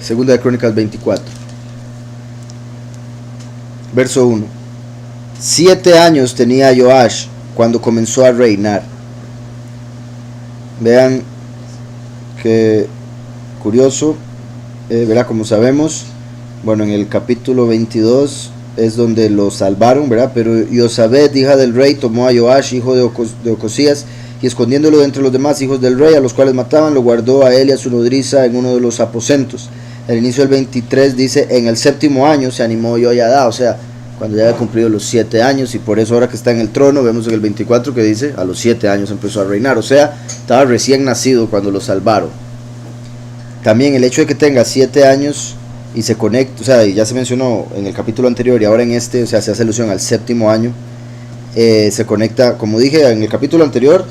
Segunda de Crónicas 24. Verso 1. 7 años tenía Joash cuando comenzó a reinar. Vean que curioso, ¿verdad? Como sabemos, bueno, en el capítulo 22 es donde lo salvaron, ¿verdad? Pero Josabed, hija del rey, tomó a Joash, hijo de Ocosías, y escondiéndolo de entre los demás hijos del rey, a los cuales mataban, lo guardó a él y a su nodriza en uno de los aposentos. El inicio del 23 dice, en el 7º año se animó Joiada, o sea, cuando ya había cumplido los 7 años, y por eso ahora que está en el trono, vemos en el 24 que dice, a los 7 años empezó a reinar, o sea, estaba recién nacido cuando lo salvaron. También el hecho de que tenga 7 años y se conecta, o sea, ya se mencionó en el capítulo anterior y ahora en este, o sea, se hace alusión al 7º año, se conecta, como dije en el capítulo anterior,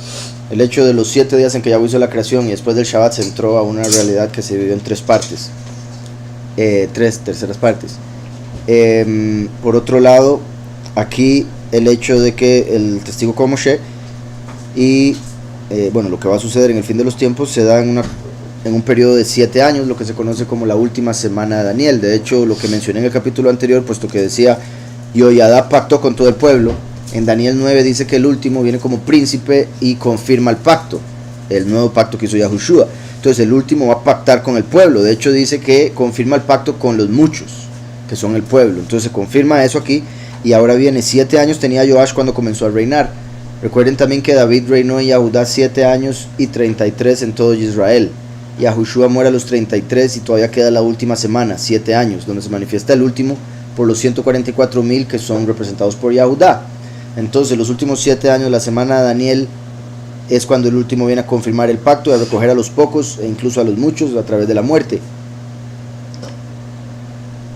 el hecho de los 7 días en que Yahweh hizo la creación y después del Shabbat se entró a una realidad que se vivió en 3 partes, 3 terceras partes. Por otro lado, aquí el hecho de que el testigo como Moshe y bueno, lo que va a suceder en el fin de los tiempos se da en un periodo de 7 años, lo que se conoce como la última semana de Daniel. De hecho, lo que mencioné en el capítulo anterior, puesto que decía Joiada pactó con todo el pueblo, en Daniel 9 dice que el último viene como príncipe y confirma el pacto, el nuevo pacto que hizo Yahushua. Entonces el último va a pactar con el pueblo. De hecho dice que confirma el pacto con los muchos, que son el pueblo. Entonces se confirma eso aquí. Y ahora viene, 7 años tenía Joash cuando comenzó a reinar. Recuerden también que David reinó en Yahudá 7 años y 33 en todo Israel. Yahushua muere a los 33 y todavía queda la última semana, 7 años, donde se manifiesta el último por los 144,000 que son representados por Yahudá. Entonces los últimos 7 años, la semana de Daniel, es cuando el último viene a confirmar el pacto, a recoger a los pocos e incluso a los muchos a través de la muerte.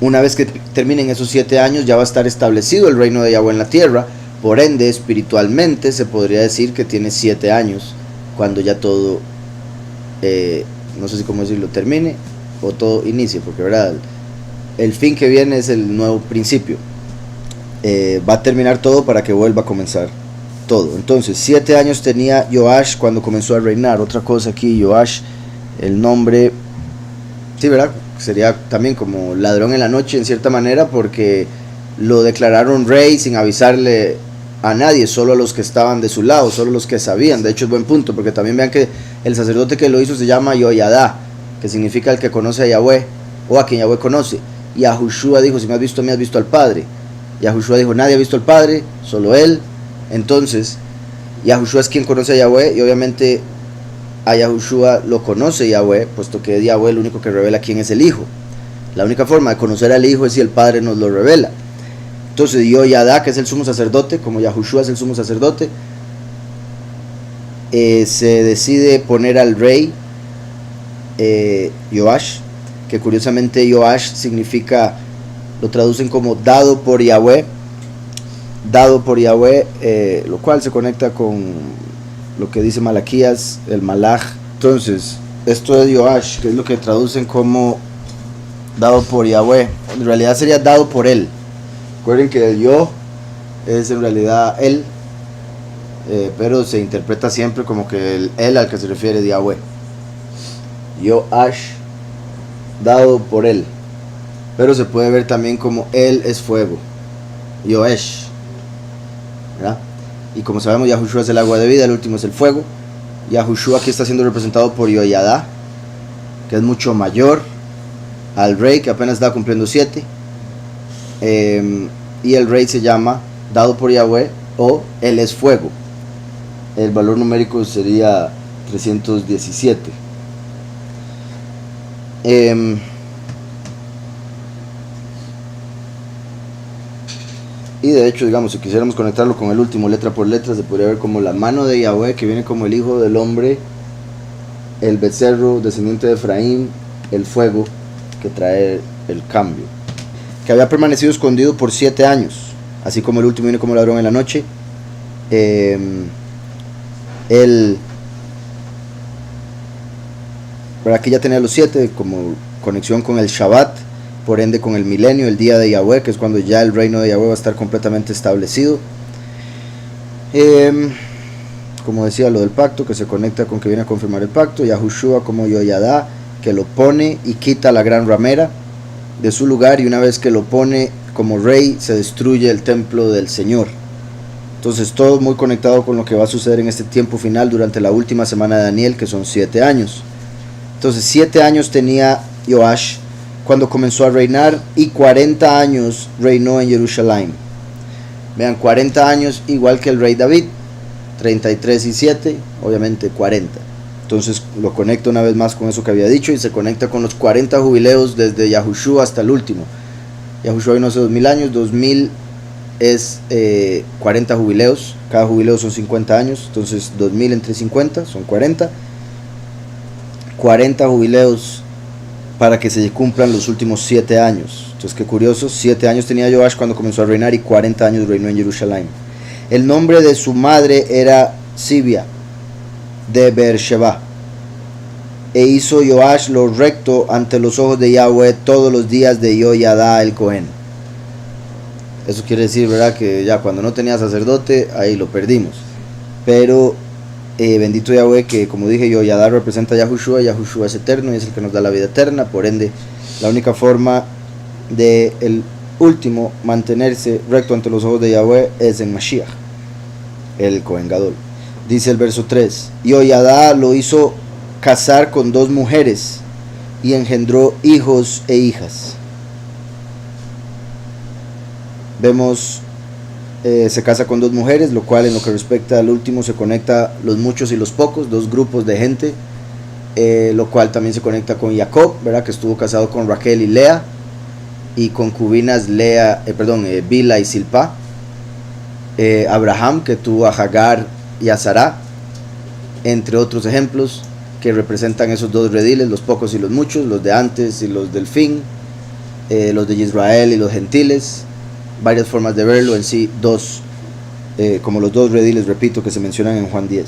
Una vez que terminen esos 7 años ya va a estar establecido el reino de Yahweh en la tierra. Por ende, espiritualmente se podría decir que tiene 7 años cuando ya todo, no sé si cómo decirlo, termine o todo inicie, porque verdad, el fin que viene es el nuevo principio. Va a terminar todo para que vuelva a comenzar todo. Entonces 7 años tenía Joash cuando comenzó a reinar. Otra cosa aquí, Joash, el nombre, sí, verdad, sería también como ladrón en la noche en cierta manera, porque lo declararon rey sin avisarle a nadie, solo a los que estaban de su lado, solo los que sabían. De hecho es buen punto, porque también vean que el sacerdote que lo hizo se llama Joiada, que significa el que conoce a Yahweh, o a quien Yahweh conoce. Y Yahushua dijo, si me has visto a mí, has visto al Padre. Yahushua dijo, nadie ha visto al Padre, solo él. Entonces Yahushua es quien conoce a Yahweh, y obviamente a Yahushua lo conoce Yahweh, puesto que es Yahweh el único que revela quién es el Hijo. La única forma de conocer al Hijo es si el Padre nos lo revela. Entonces Joiada, que es el sumo sacerdote, como Yahushua es el sumo sacerdote, se decide poner al rey Joash, que curiosamente Joash significa, lo traducen como dado por Yahweh, lo cual se conecta con lo que dice Malaquías, el Malach. Entonces, esto es Joash, que es lo que traducen como dado por Yahweh. En realidad sería dado por él. Recuerden que el yo es en realidad él, pero se interpreta siempre como que el él al que se refiere Yahweh. Joash, dado por él, pero se puede ver también como él es fuego, Joesh, ¿verdad? Y como sabemos, Yahushua es el agua de vida, el último es el fuego. Yahushua aquí está siendo representado por Joiada, que es mucho mayor al rey, que apenas está cumpliendo 7. Y el rey se llama dado por Yahweh, o él es fuego. El valor numérico sería 317. Y de hecho, digamos, si quisiéramos conectarlo con el último letra por letra, se podría ver como la mano de Yahweh, que viene como el hijo del hombre, el becerro descendiente de Efraín, el fuego que trae el cambio, que había permanecido escondido por 7 años, así como el último viene como ladrón en la noche. Él, por aquí ya tenía los 7 como conexión con el Shabbat, por ende con el milenio, el día de Yahweh, que es cuando ya el reino de Yahweh va a estar completamente establecido. Como decía, lo del pacto, que se conecta con que viene a confirmar el pacto. Yahushua como Joiada, que lo pone y quita la gran ramera de su lugar, y una vez que lo pone como rey se destruye el templo del Señor. Entonces todo muy conectado con lo que va a suceder en este tiempo final durante la última semana de Daniel, que son 7 años. Entonces 7 años tenía Joash cuando comenzó a reinar, y 40 años reinó en Jerusalén. Vean, 40 años igual que el rey David, 33 y 7, obviamente 40. Entonces lo conecta una vez más con eso que había dicho, y se conecta con los 40 jubileos desde Yahushua hasta el último. Yahushua vino hace 2000 años, 2000 es 40 jubileos, cada jubileo son 50 años, entonces 2000 entre 50 son 40 jubileos para que se cumplan los últimos 7 años. Entonces qué curioso, 7 años tenía Joash cuando comenzó a reinar, y 40 años reinó en Jerusalén. El nombre de su madre era Sibia de Beersheba, e hizo Joash lo recto ante los ojos de Yahweh todos los días de Yoyadá el Cohen. Eso quiere decir, ¿verdad?, que ya cuando no tenía sacerdote, ahí lo perdimos. Pero bendito Yahweh, que como dije, Yoyadá representa a Yahushua, y Yahushua es eterno y es el que nos da la vida eterna. Por ende, la única forma de el último mantenerse recto ante los ojos de Yahweh es en Mashiach, el Cohen Gadol. Dice el verso 3, Yoyadá lo hizo casar con 2 mujeres y engendró hijos e hijas. Vemos, se casa con 2 mujeres, lo cual en lo que respecta al último se conecta los muchos y los pocos, 2 grupos de gente, lo cual también se conecta con Jacob, ¿verdad?, que estuvo casado con Raquel y Lea, y concubinas Bila y Silpa. Abraham, que tuvo a Hagar y a Sará, entre otros ejemplos que representan esos 2 rediles, los pocos y los muchos, los de antes y los del fin, los de Israel y los gentiles. Varias formas de verlo, en sí 2, como los 2 rediles, repito, que se mencionan en Juan 10.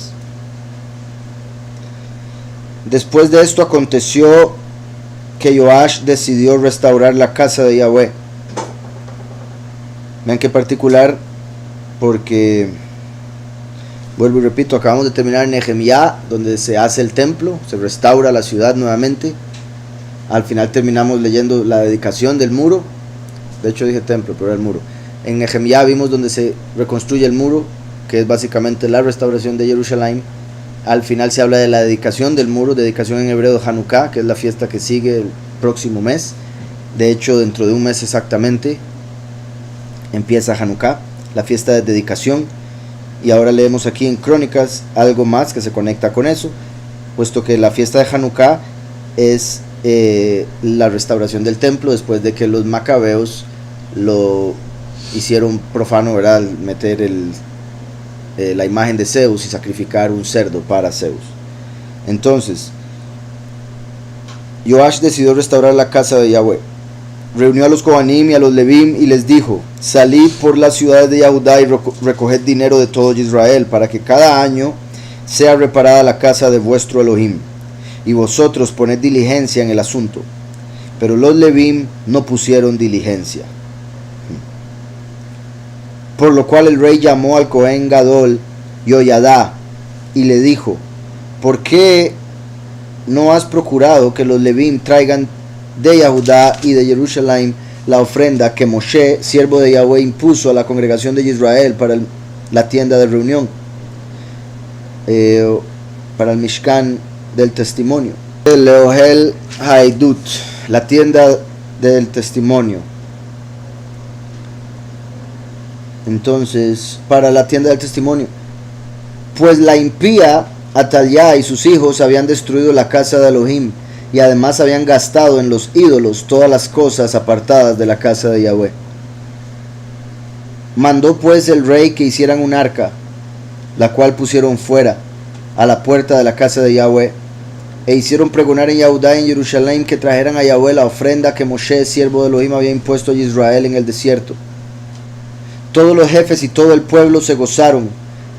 Después de esto aconteció que Joash decidió restaurar la casa de Yahweh. Vean qué particular, porque vuelvo y repito, acabamos de terminar en Nehemías, donde se hace el templo, se restaura la ciudad nuevamente. Al final terminamos leyendo la dedicación del muro. De hecho dije templo, pero era el muro. En Nehemías vimos donde se reconstruye el muro, que es básicamente la restauración de Jerusalén. Al final se habla de la dedicación del muro, dedicación en hebreo de Hanukkah, que es la fiesta que sigue el próximo mes. De hecho, dentro de un mes exactamente empieza Hanukkah, la fiesta de dedicación. Y ahora leemos aquí en Crónicas algo más que se conecta con eso, puesto que la fiesta de Hanukkah es la restauración del templo después de que los macabeos lo hicieron profano, ¿verdad?, al meter la imagen de Zeus y sacrificar un cerdo para Zeus. Entonces Joash decidió restaurar la casa de Yahweh. Reunió a los Kohanim y a los Levim y les dijo: salid por las ciudades de Yahudá y recoged dinero de todo Israel, para que cada año sea reparada la casa de vuestro Elohim, y vosotros poned diligencia en el asunto. Pero los Levim no pusieron diligencia. Por lo cual el rey llamó al Cohen Gadol Yoyadá y le dijo: ¿por qué no has procurado que los Levim traigan de Yahudá y de Jerusalén la ofrenda que Moshe, siervo de Yahweh, impuso a la congregación de Israel para la tienda de reunión, para el Mishkan del testimonio, el Ohel Haidut, la tienda del testimonio? Entonces, para la tienda del testimonio, pues la impía Atalía y sus hijos habían destruido la casa de Elohim, y además habían gastado en los ídolos todas las cosas apartadas de la casa de Yahweh. Mandó pues el rey que hicieran un arca, la cual pusieron fuera, a la puerta de la casa de Yahweh, e hicieron pregonar en Yahudá y en Jerusalén que trajeran a Yahweh la ofrenda que Moshe, siervo de Elohim, había impuesto a Israel en el desierto. Todos los jefes y todo el pueblo se gozaron,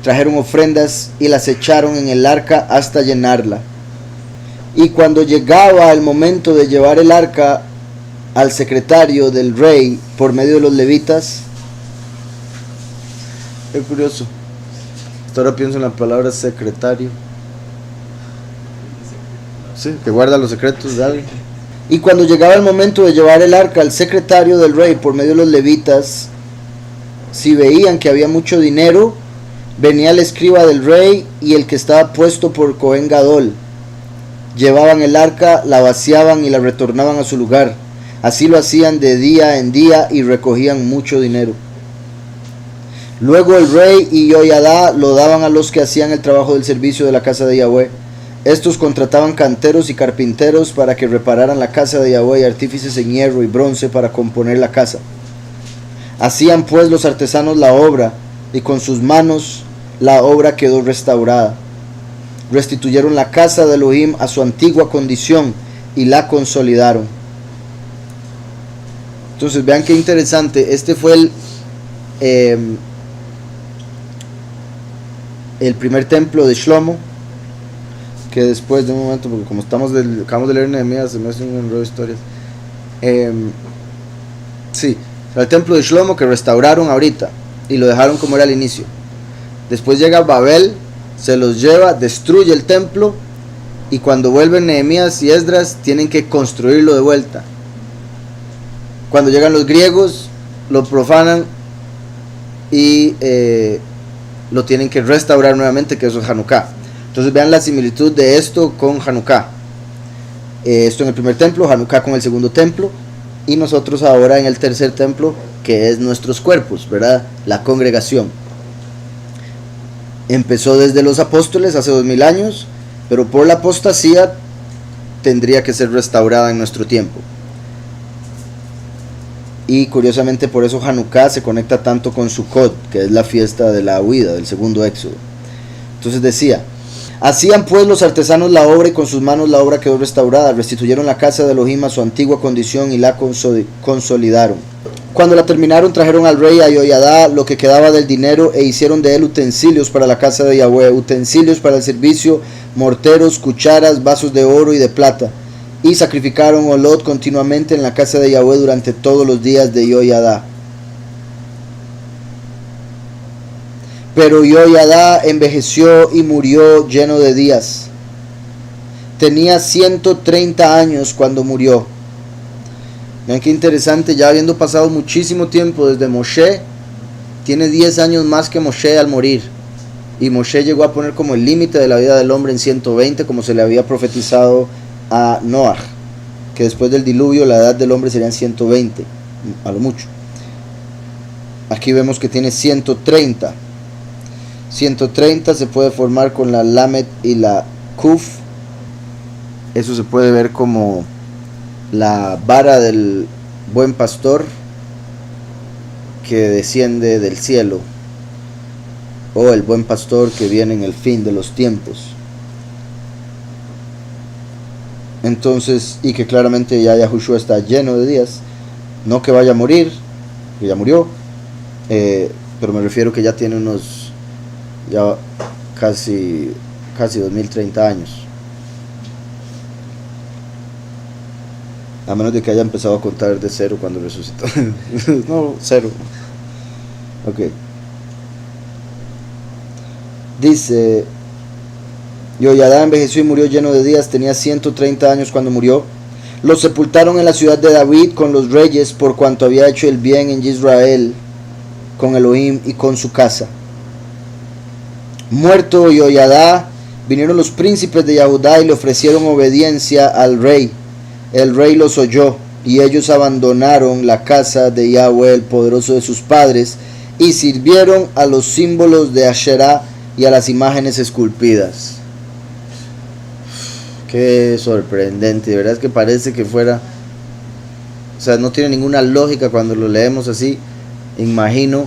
trajeron ofrendas y las echaron en el arca hasta llenarla. Y cuando llegaba el momento de llevar el arca al secretario del rey por medio de los levitas, es curioso, hasta ahora pienso en la palabra secretario. Sí, que guarda los secretos de alguien. Y cuando llegaba el momento de llevar el arca al secretario del rey por medio de los levitas, si veían que había mucho dinero, venía el escriba del rey y el que estaba puesto por Cohen Gadol. Llevaban el arca, la vaciaban y la retornaban a su lugar. Así lo hacían de día en día y recogían mucho dinero. Luego el rey y Yoyadá lo daban a los que hacían el trabajo del servicio de la casa de Yahweh. Estos contrataban canteros y carpinteros para que repararan la casa de Yahweh y artífices en hierro y bronce para componer la casa. Hacían pues los artesanos la obra, y con sus manos la obra quedó restaurada. Restituyeron la casa de Elohim a su antigua condición y la consolidaron. Entonces vean qué interesante, este fue el primer templo de Shlomo, que después de un momento, porque como acabamos de leer Nehemías, se me hace un enredo de historias. Sí, el templo de Shlomo que restauraron ahorita y lo dejaron como era al inicio. Después llega Babel, se los lleva, destruye el templo, y cuando vuelven Nehemías y Esdras tienen que construirlo de vuelta. Cuando llegan los griegos, lo profanan y lo tienen que restaurar nuevamente, que eso es Hanukkah. Entonces vean la similitud de esto con Hanukkah. Esto en el primer templo, Hanukkah con el segundo templo, y nosotros ahora en el tercer templo, que es nuestros cuerpos, ¿verdad? La congregación. Empezó desde los apóstoles hace 2000 años, pero por la apostasía tendría que ser restaurada en nuestro tiempo. Y curiosamente por eso Hanukkah se conecta tanto con Sukkot, que es la fiesta de la huida, del segundo éxodo. Entonces decía: hacían pues los artesanos la obra y con sus manos la obra quedó restaurada. Restituyeron la casa de Elohim a su antigua condición y la consolidaron. Cuando la terminaron, trajeron al rey a Yoyadá lo que quedaba del dinero e hicieron de él utensilios para la casa de Yahweh, utensilios para el servicio, morteros, cucharas, vasos de oro y de plata. Y sacrificaron olot continuamente en la casa de Yahweh durante todos los días de Yoyadá. Pero Yoyadá envejeció y murió lleno de días. Tenía 130 años cuando murió. Vean qué interesante, ya habiendo pasado muchísimo tiempo desde Moshe, tiene 10 años más que Moshe al morir. Y Moshe llegó a poner como el límite de la vida del hombre en 120, como se le había profetizado a Noah, que después del diluvio la edad del hombre serían 120, a lo mucho. Aquí vemos que tiene 130. 130 se puede formar con la Lamed y la Kuf. Eso se puede ver como la vara del buen pastor que desciende del cielo, o el buen pastor que viene en el fin de los tiempos. Entonces, y que claramente ya Yahushua está lleno de días, no que vaya a morir, que ya murió, pero me refiero que ya tiene unos, ya casi 2030 años. A menos de que haya empezado a contar de cero cuando resucitó. No, cero. Ok. Dice: Yoyadá envejeció y murió lleno de días, tenía 130 años cuando murió. Lo sepultaron en la ciudad de David con los reyes, por cuanto había hecho el bien en Israel, con Elohim y con su casa. Muerto Yoyadá, vinieron los príncipes de Yahudá y le ofrecieron obediencia al rey. El rey los oyó, y ellos abandonaron la casa de Yahweh, el poderoso de sus padres, y sirvieron a los símbolos de Asherá y a las imágenes esculpidas. Qué sorprendente, de verdad es que parece que fuera, o sea, no tiene ninguna lógica cuando lo leemos así. Imagino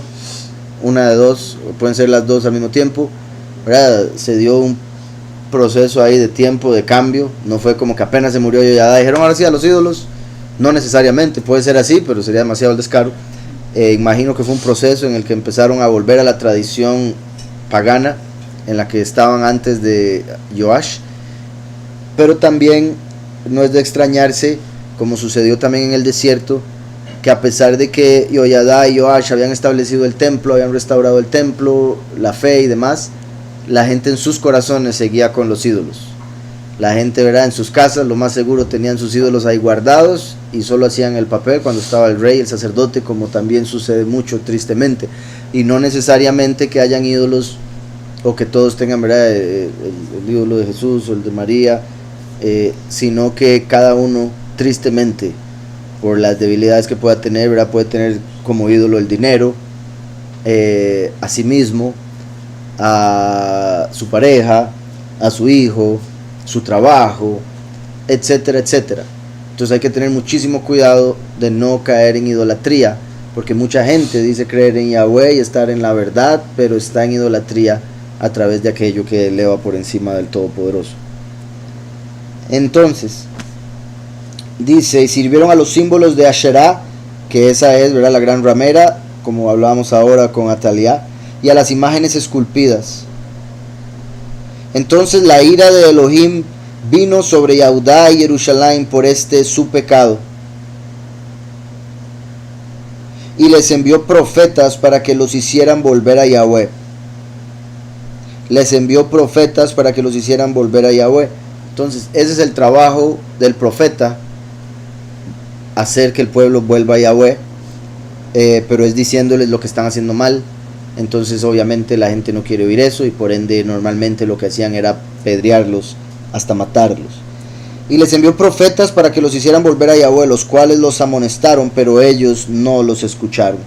una de dos, o pueden ser las dos al mismo tiempo, ¿verdad? Se dio un proceso ahí de tiempo, de cambio. No fue como que apenas se murió Yoyadá dijeron ahora sí a los ídolos. No necesariamente, puede ser así, pero sería demasiado el descaro. Imagino que fue un proceso en el que empezaron a volver a la tradición pagana en la que estaban antes de Joash. Pero también no es de extrañarse, como sucedió también en el desierto, que a pesar de que Yoyadá y Joash habían establecido el templo, habían restaurado el templo, la fe y demás, la gente en sus corazones seguía con los ídolos. La gente, ¿verdad?, en sus casas lo más seguro tenían sus ídolos ahí guardados y solo hacían el papel cuando estaba el rey, el sacerdote, como también sucede mucho tristemente. Y no necesariamente que hayan ídolos o que todos tengan, ¿verdad?, el ídolo de Jesús o el de María, sino que cada uno tristemente, por las debilidades que pueda tener, ¿verdad?, puede tener como ídolo el dinero, a sí mismo, a su pareja, a su hijo, su trabajo, etcétera, etcétera. Entonces hay que tener muchísimo cuidado de no caer en idolatría, porque mucha gente dice creer en Yahweh y estar en la verdad, pero está en idolatría a través de aquello que eleva por encima del Todopoderoso. Entonces dice, y sirvieron a los símbolos de Asherá, que esa es, ¿verdad?, la gran ramera, como hablábamos ahora con Atalía, y a las imágenes esculpidas. Entonces la ira de Elohim vino sobre Yehudá y Jerusalén por este su pecado, y les envió profetas para que los hicieran volver a Yahweh. Les envió profetas para que los hicieran volver a Yahweh. Entonces ese es el trabajo del profeta, hacer que el pueblo vuelva a Yahweh, pero es diciéndoles lo que están haciendo mal. Entonces obviamente la gente no quiere oír eso, y por ende normalmente lo que hacían era apedrearlos hasta matarlos. Y les envió profetas para que los hicieran volver a Yahweh, los cuales los amonestaron, pero ellos no los escucharon.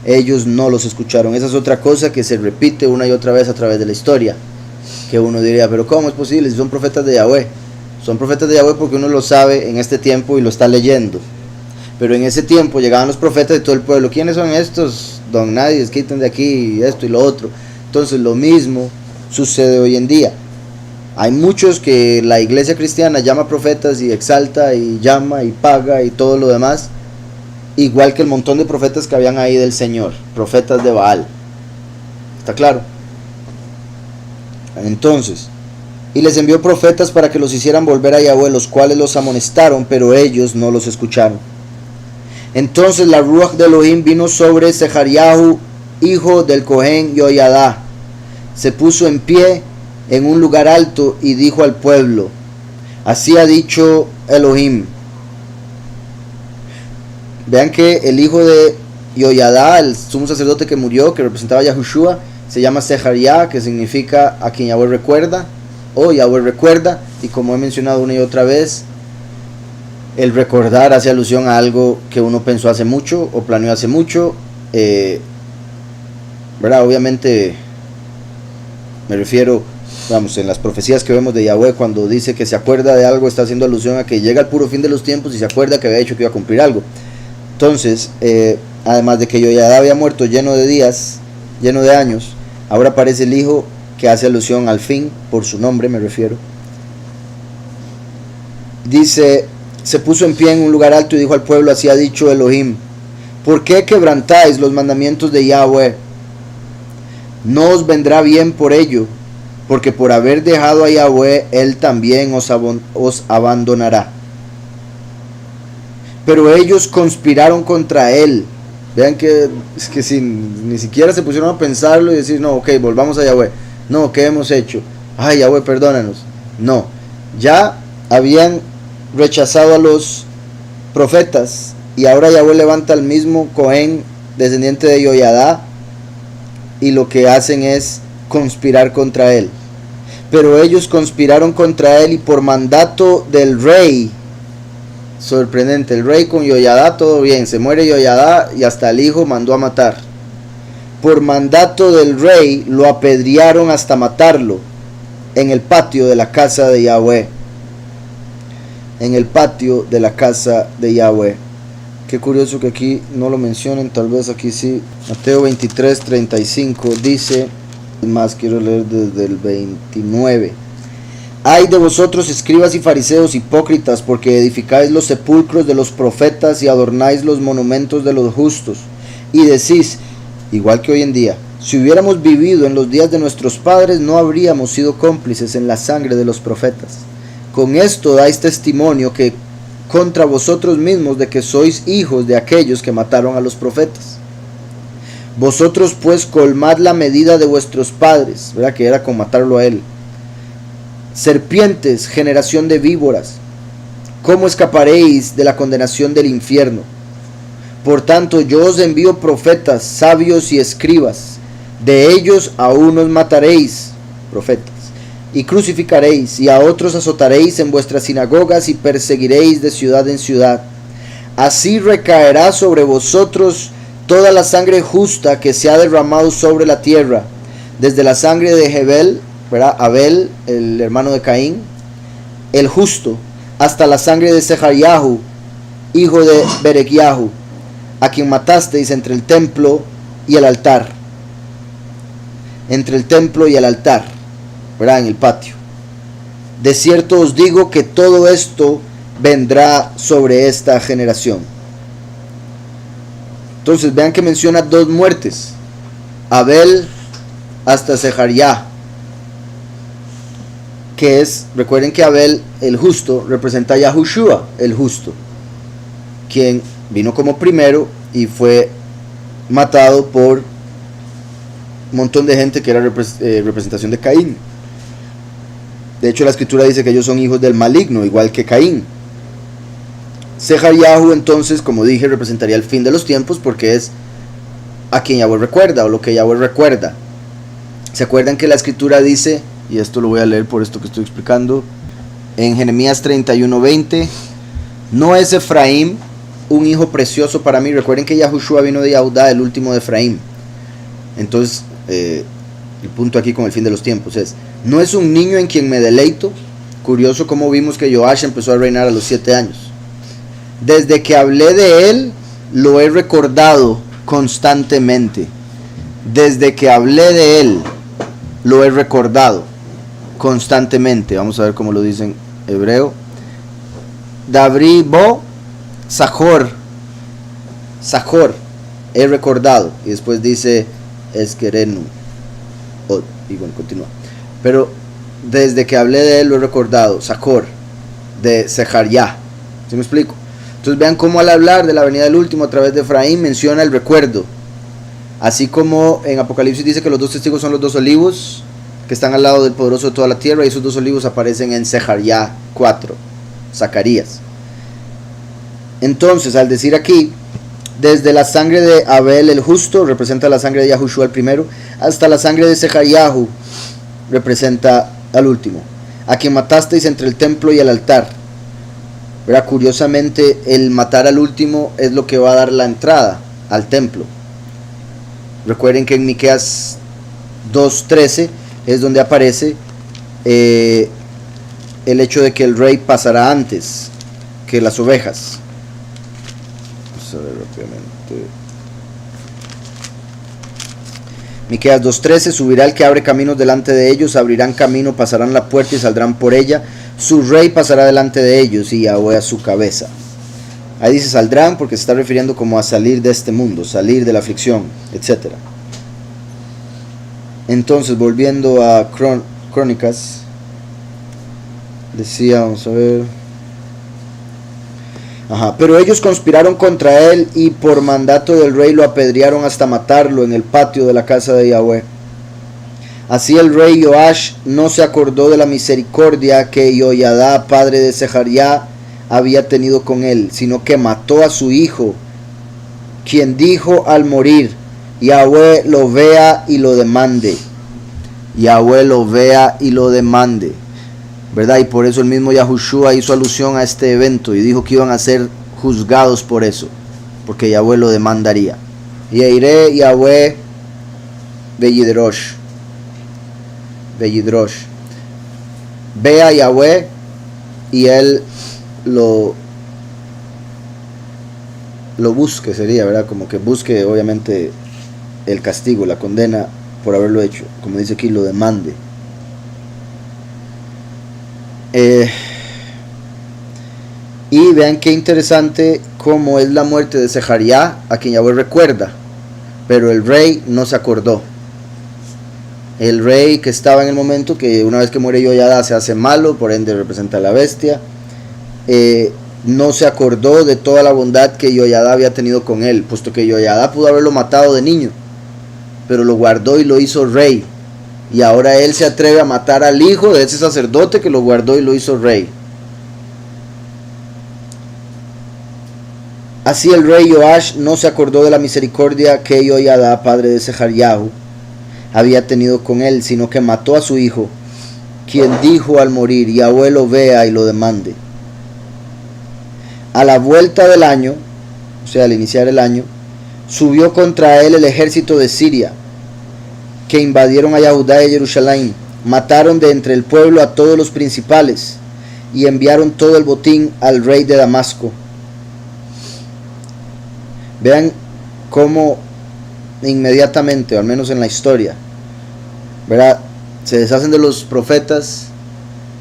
Ellos no los escucharon. Esa es otra cosa que se repite una y otra vez a través de la historia, que uno diría, pero ¿cómo es posible si son profetas de Yahweh? Son profetas de Yahweh porque uno lo sabe en este tiempo y lo está leyendo. Pero en ese tiempo llegaban los profetas de todo el pueblo. ¿Quiénes son estos? Don nadie, quiten de aquí esto y lo otro. Entonces lo mismo sucede hoy en día. Hay muchos que la iglesia cristiana llama profetas y exalta y llama y paga y todo lo demás, igual que el montón de profetas que habían ahí del Señor, profetas de Baal. ¿Está claro? Entonces, y les envió profetas para que los hicieran volver a Yahweh, los cuales los amonestaron, pero ellos no los escucharon. Entonces la Ruach de Elohim vino sobre Sechariahu, hijo del Cohen Yoyadá. Se puso en pie en un lugar alto y dijo al pueblo, así ha dicho Elohim. Vean que el hijo de Yoyadá, el sumo sacerdote que murió, que representaba a Yahushua, se llama Sechariah, que significa a quien Yahweh recuerda, o Yahweh recuerda. Y como he mencionado una y otra vez, el recordar hace alusión a algo que uno pensó hace mucho o planeó hace mucho, ¿verdad? Obviamente me refiero, vamos, en las profecías que vemos de Yahweh, cuando dice que se acuerda de algo, está haciendo alusión a que llega el puro fin de los tiempos y se acuerda que había dicho que iba a cumplir algo. Entonces, además de que Yoyadá había muerto lleno de días, lleno de años, ahora aparece el hijo que hace alusión al fin, por su nombre me refiero. Dice, se puso en pie en un lugar alto y dijo al pueblo, así ha dicho Elohim, ¿por qué quebrantáis los mandamientos de Yahweh? No os vendrá bien por ello, porque por haber dejado a Yahweh, Él también os abandonará. Pero ellos conspiraron contra Él. Vean que es que ni siquiera se pusieron a pensarlo y decir, no, ok, volvamos a Yahweh. No, ¿qué hemos hecho? Ay, Yahweh, perdónanos. No, ya habían rechazado a los profetas, y ahora Yahweh levanta al mismo Cohen, descendiente de Yoyadá, y lo que hacen es conspirar contra él. Pero ellos conspiraron contra él, y por mandato del rey, sorprendente, el rey con Yoyadá todo bien, se muere Yoyadá y hasta el hijo mandó a matar. Por mandato del rey lo apedrearon hasta matarlo en el patio de la casa de Yahweh. En el patio de la casa de Yahweh. Qué curioso que aquí no lo mencionen, tal vez aquí sí. Mateo 23:35 dice, más quiero leer desde el 29. Ay de vosotros, escribas y fariseos hipócritas, porque edificáis los sepulcros de los profetas y adornáis los monumentos de los justos. Y decís, igual que hoy en día, si hubiéramos vivido en los días de nuestros padres, no habríamos sido cómplices en la sangre de los profetas. Con esto dais testimonio que contra vosotros mismos de que sois hijos de aquellos que mataron a los profetas. Vosotros pues colmad la medida de vuestros padres, ¿verdad? Que era con matarlo a él. Serpientes, generación de víboras, ¿cómo escaparéis de la condenación del infierno? Por tanto, yo os envío profetas, sabios y escribas. De ellos a unos mataréis, profetas, y crucificaréis, y a otros azotaréis en vuestras sinagogas y perseguiréis de ciudad en ciudad. Así recaerá sobre vosotros toda la sangre justa que se ha derramado sobre la tierra, desde la sangre de Hebel, ¿verdad? Abel, el hermano de Caín, el justo, hasta la sangre de Sechariahu, hijo de Berequiahu, a quien matasteis entre el templo y el altar. Entre el templo y el altar, ¿verdad? En el patio. De cierto os digo que todo esto vendrá sobre esta generación. Entonces vean que menciona dos muertes: Abel hasta Sechariah, que es, recuerden que Abel, el justo, representa a Yahushua, el justo, quien vino como primero y fue matado por un montón de gente que era representación de Caín. De hecho, la escritura dice que ellos son hijos del maligno, igual que Caín. Sechariahu, entonces, como dije, representaría el fin de los tiempos, porque es a quien Yahweh recuerda, o lo que Yahweh recuerda. ¿Se acuerdan que la escritura dice, y esto lo voy a leer por esto que estoy explicando, en Jeremías 31:20, no es Efraín un hijo precioso para mí? Recuerden que Yahushua vino de Yahudá, el último de Efraín. Entonces, el punto aquí con el fin de los tiempos es, ¿no es un niño en quien me deleito? Curioso cómo vimos que Joash empezó a reinar a los 7 años. Desde que hablé de él, lo he recordado constantemente. Desde que hablé de él, lo he recordado constantemente. Vamos a ver cómo lo dice en hebreo. Dabri bo Sajor, he recordado. Y después dice Esquerenu. Y bueno, continúa. Pero desde que hablé de él lo he recordado. Sajor, de Sechariah. ¿Sí me explico? Entonces vean cómo al hablar de la venida del último a través de Efraín menciona el recuerdo. Así como en Apocalipsis dice que los dos testigos son los dos olivos que están al lado del poderoso de toda la tierra, y esos dos olivos aparecen en Sechariah 4, Zacarías. Entonces, al decir aquí, desde la sangre de Abel el justo, representa la sangre de Yahushua el primero, hasta la sangre de Sechariahu, representa al último, a quien matasteis entre el templo y el altar. ¿Verdad? Curiosamente, el matar al último es lo que va a dar la entrada al templo. Recuerden que en Miqueas 2:13 es donde aparece el hecho de que el rey pasará antes que las ovejas. Vamos a ver rápidamente. Miqueas 2:13, subirá el que abre caminos delante de ellos, abrirán camino, pasarán la puerta y saldrán por ella. Su rey pasará delante de ellos y Yahweh a su cabeza. Ahí dice saldrán porque se está refiriendo como a salir de este mundo, salir de la aflicción, etc. Entonces, volviendo a Crónicas, decía, vamos a ver. Pero ellos conspiraron contra él y por mandato del rey lo apedrearon hasta matarlo en el patio de la casa de Yahweh. Así el rey Joash no se acordó de la misericordia que Joiada, padre de Sechariah, había tenido con él, sino que mató a su hijo, quien dijo al morir, Yahweh lo vea y lo demande. Yahweh lo vea y lo demande. ¿Verdad? Y por eso el mismo Yahushua hizo alusión a este evento y dijo que iban a ser juzgados por eso, porque Yahweh lo demandaría. Y iré Yahweh Beyidrosh. Ve a Yahweh y él lo busque, sería, ¿verdad? Como que busque obviamente el castigo, la condena por haberlo hecho, como dice aquí, lo demande. Y vean qué interesante cómo es la muerte de Sechariah, a quien Yahweh recuerda, pero el rey no se acordó. El rey que estaba en el momento, que una vez que muere Joiada se hace malo, por ende representa a la bestia, no se acordó de toda la bondad que Joiada había tenido con él, puesto que Joiada pudo haberlo matado de niño, pero lo guardó y lo hizo rey Y ahora él se atreve a matar al hijo de ese sacerdote que lo guardó y lo hizo rey. Así el rey Joash no se acordó de la misericordia que Jehoiada, padre de Sechariahu, había tenido con él, sino que mató a su hijo, quien dijo al morir: Yahweh lo vea y lo demande. A la vuelta del año, o sea, al iniciar el año, subió contra él el ejército de Siria, que invadieron a Yahudá y Jerusalén, mataron de entre el pueblo a todos los principales, y enviaron todo el botín al rey de Damasco. Vean cómo inmediatamente, o al menos en la historia, ¿verdad?, se deshacen de los profetas,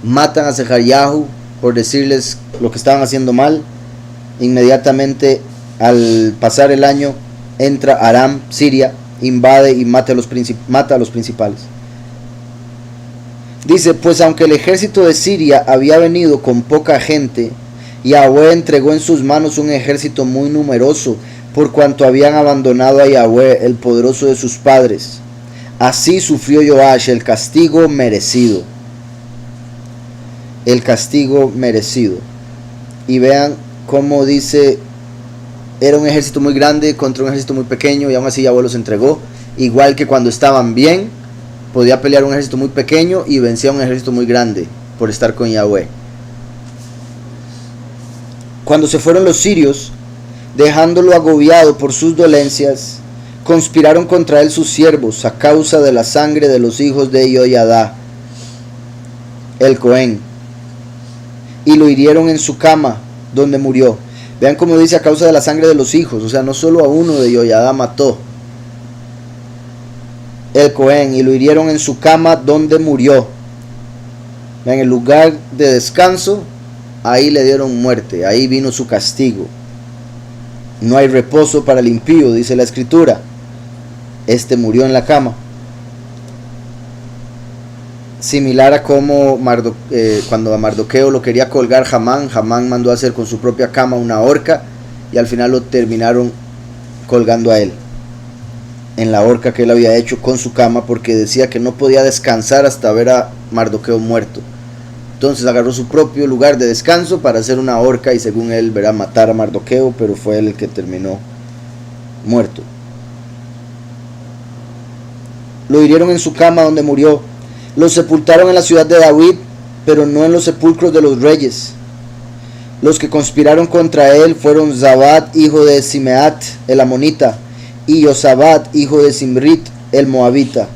matan a Sechariahu por decirles lo que estaban haciendo mal. Inmediatamente, al pasar el año, entra Aram, Siria, invade y mata a los principales. Dice: pues aunque el ejército de Siria había venido con poca gente, Yahweh entregó en sus manos un ejército muy numeroso, por cuanto habían abandonado a Yahweh, el poderoso de sus padres. Así sufrió Joash el castigo merecido. El castigo merecido. Y vean cómo dice: era un ejército muy grande contra un ejército muy pequeño, y aún así Yahweh los entregó. Igual que cuando estaban bien, podía pelear un ejército muy pequeño y vencía a un ejército muy grande por estar con Yahweh. Cuando se fueron los sirios, dejándolo agobiado por sus dolencias, conspiraron contra él sus siervos a causa de la sangre de los hijos de Jehoiada, el Cohen, y lo hirieron en su cama, donde murió. Vean cómo dice: a causa de la sangre de los hijos, o sea, no solo a uno de Jehoiada mató, el Cohen, y lo hirieron en su cama, donde murió. En el lugar de descanso, ahí le dieron muerte, ahí vino su castigo. No hay reposo para el impío, dice la escritura. Este murió en la cama. Similar a como cuando a Mardoqueo lo quería colgar Hamán mandó a hacer con su propia cama una horca, y al final lo terminaron colgando a él en la horca que él había hecho con su cama, porque decía que no podía descansar hasta ver a Mardoqueo muerto. Entonces agarró su propio lugar de descanso para hacer una horca, y según él, verá, matar a Mardoqueo, pero fue él el que terminó muerto. Lo hirieron en su cama, donde murió. Lo sepultaron en la ciudad de David, pero no en los sepulcros de los reyes. Los que conspiraron contra él fueron Zabad, hijo de Simeat, el amonita, y Josabad, hijo de Simrit, el moabita.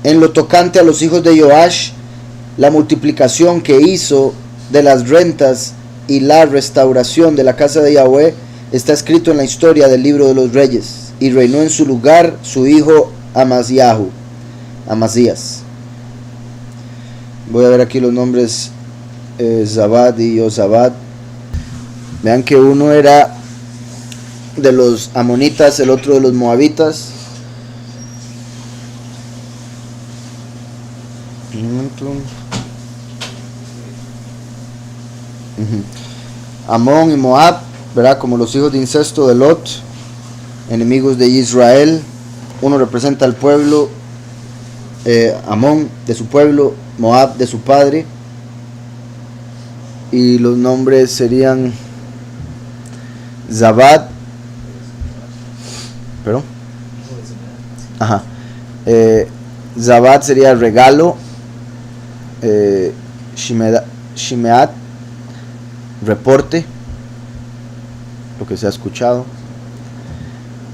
En lo tocante a los hijos de Joash, la multiplicación que hizo de las rentas y la restauración de la casa de Yahweh está escrito en la historia del libro de los reyes. Y reinó en su lugar su hijo Amasías. Voy a ver aquí los nombres: Zabad y Josabad. Vean que uno era de los amonitas, el otro de los moabitas. Amón y Moab, ¿verdad?, como los hijos de incesto de Lot, enemigos de Israel. Uno representa al pueblo, Amón de su pueblo, Moab de su padre, y los nombres serían Zabad, ¿pero? Zabad sería regalo, Shimeat, reporte, lo que se ha escuchado.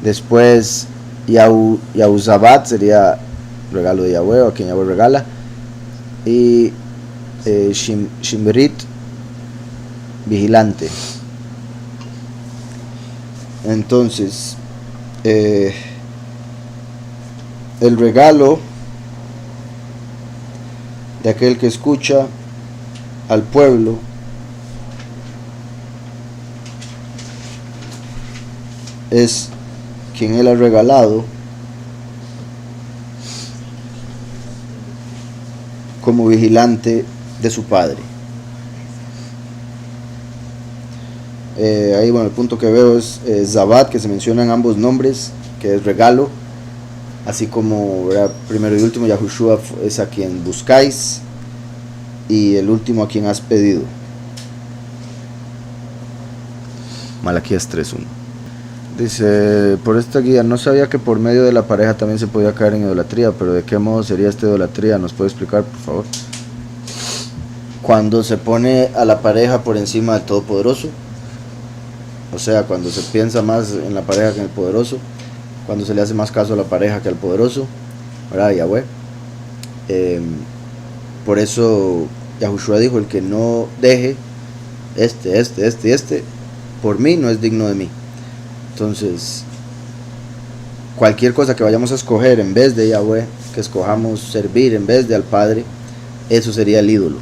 Después Yahuzabad sería regalo de Yahweh, o a quien Yahweh regala. Y Shimrit, vigilante. Entonces, el regalo de aquel que escucha al pueblo es quien él ha regalado como vigilante de su padre. Ahí bueno, el punto que veo es Zabat, que se mencionan ambos nombres, que es regalo, así como, ¿verdad?, primero y último, Yahushua es a quien buscáis, y el último a quien has pedido. Malaquías 3:1. Dice, por esta guía, no sabía que por medio de la pareja también se podía caer en idolatría, pero ¿de qué modo sería esta idolatría? ¿Nos puede explicar, por favor? Cuando se pone a la pareja por encima del Todopoderoso, o sea, cuando se piensa más en la pareja que en el Poderoso, cuando se le hace más caso a la pareja que al Poderoso, ¿verdad? Yahweh. Por eso Yahushua dijo, el que no deje este, por mí no es digno de mí. Entonces, cualquier cosa que vayamos a escoger en vez de Yahweh, que escojamos servir en vez de al Padre, eso sería el ídolo.